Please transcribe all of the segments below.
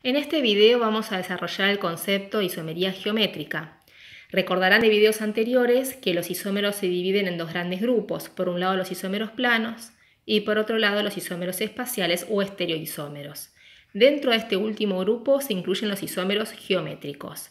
En este video vamos a desarrollar el concepto de isomería geométrica. Recordarán de videos anteriores que los isómeros se dividen en dos grandes grupos, por un lado los isómeros planos y por otro lado los isómeros espaciales o estereoisómeros. Dentro de este último grupo se incluyen los isómeros geométricos.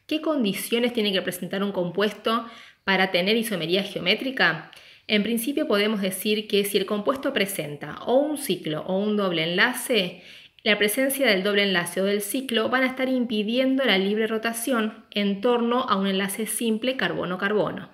¿Qué condiciones tiene que presentar un compuesto para tener isomería geométrica? En principio podemos decir que si el compuesto presenta o un ciclo o un doble enlace, la presencia del doble enlace o del ciclo van a estar impidiendo la libre rotación en torno a un enlace simple carbono-carbono.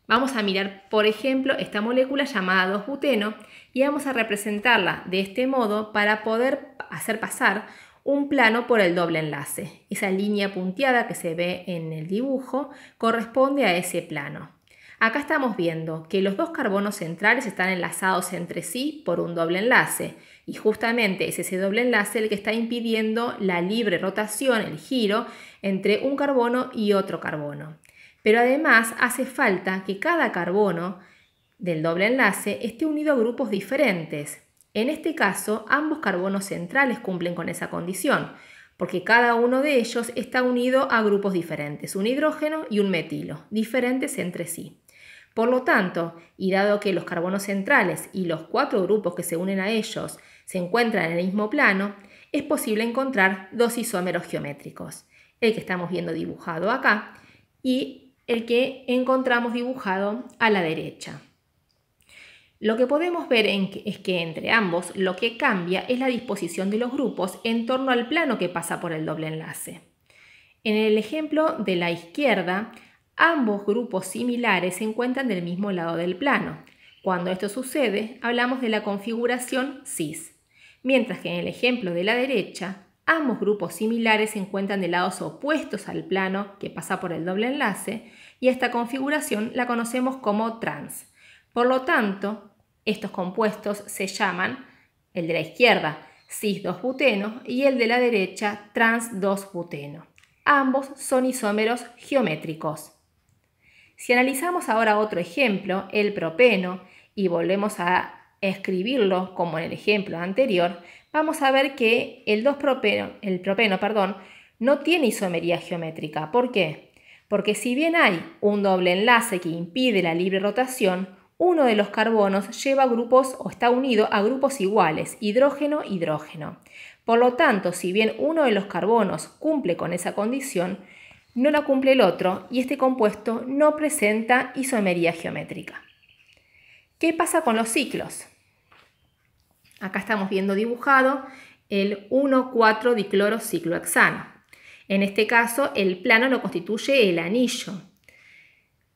Vamos a mirar, por ejemplo, esta molécula llamada 2-buteno y vamos a representarla de este modo para poder hacer pasar un plano por el doble enlace. Esa línea punteada que se ve en el dibujo corresponde a ese plano. Acá estamos viendo que los dos carbonos centrales están enlazados entre sí por un doble enlace y justamente es ese doble enlace el que está impidiendo la libre rotación, el giro, entre un carbono y otro carbono. Pero además hace falta que cada carbono del doble enlace esté unido a grupos diferentes. En este caso, ambos carbonos centrales cumplen con esa condición, porque cada uno de ellos está unido a grupos diferentes, un hidrógeno y un metilo, diferentes entre sí. Por lo tanto, y dado que los carbonos centrales y los cuatro grupos que se unen a ellos se encuentran en el mismo plano, es posible encontrar dos isómeros geométricos, el que estamos viendo dibujado acá y el que encontramos dibujado a la derecha. Lo que podemos ver es que entre ambos lo que cambia es la disposición de los grupos en torno al plano que pasa por el doble enlace. En el ejemplo de la izquierda, ambos grupos similares se encuentran del mismo lado del plano. Cuando esto sucede, hablamos de la configuración cis, mientras que en el ejemplo de la derecha, ambos grupos similares se encuentran de lados opuestos al plano que pasa por el doble enlace y esta configuración la conocemos como trans. Por lo tanto, estos compuestos se llaman, el de la izquierda, cis-2-buteno y el de la derecha, trans-2-buteno. Ambos son isómeros geométricos. Si analizamos ahora otro ejemplo, el propeno, y volvemos a escribirlo como en el ejemplo anterior, vamos a ver que el propeno no tiene isomería geométrica. ¿Por qué? Porque si bien hay un doble enlace que impide la libre rotación, uno de los carbonos lleva grupos o está unido a grupos iguales, hidrógeno-hidrógeno. Por lo tanto, si bien uno de los carbonos cumple con esa condición, no la cumple el otro y este compuesto no presenta isomería geométrica. ¿Qué pasa con los ciclos? Acá estamos viendo dibujado el 1,4-diclorociclohexano. En este caso, el plano lo constituye el anillo.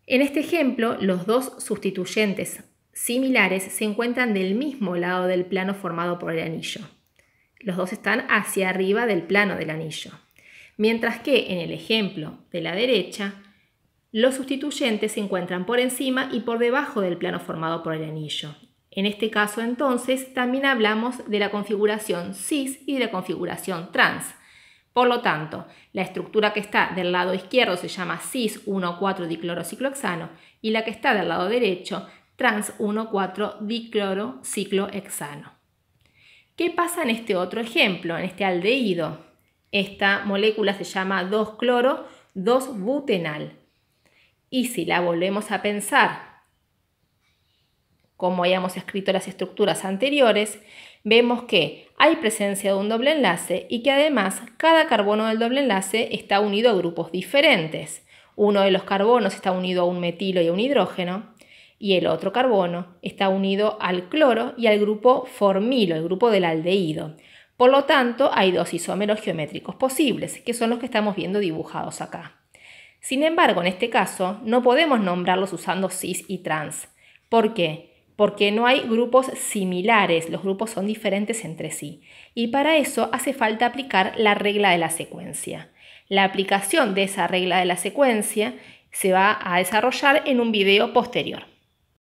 En este ejemplo, los dos sustituyentes similares se encuentran del mismo lado del plano formado por el anillo. Los dos están hacia arriba del plano del anillo. Mientras que en el ejemplo de la derecha, los sustituyentes se encuentran por encima y por debajo del plano formado por el anillo. En este caso, entonces, también hablamos de la configuración cis y de la configuración trans. Por lo tanto, la estructura que está del lado izquierdo se llama cis 1,4-diclorociclohexano y la que está del lado derecho, trans 1,4-diclorociclohexano. ¿Qué pasa en este otro ejemplo, en este aldehído? Esta molécula se llama 2-cloro-2-butenal. Y si la volvemos a pensar como hayamos escrito las estructuras anteriores, vemos que hay presencia de un doble enlace y que además cada carbono del doble enlace está unido a grupos diferentes. Uno de los carbonos está unido a un metilo y a un hidrógeno y el otro carbono está unido al cloro y al grupo formilo, el grupo del aldehído. Por lo tanto, hay dos isómeros geométricos posibles, que son los que estamos viendo dibujados acá. Sin embargo, en este caso, no podemos nombrarlos usando cis y trans. ¿Por qué? Porque no hay grupos similares, los grupos son diferentes entre sí. Y para eso hace falta aplicar la regla de la secuencia. La aplicación de esa regla de la secuencia se va a desarrollar en un video posterior.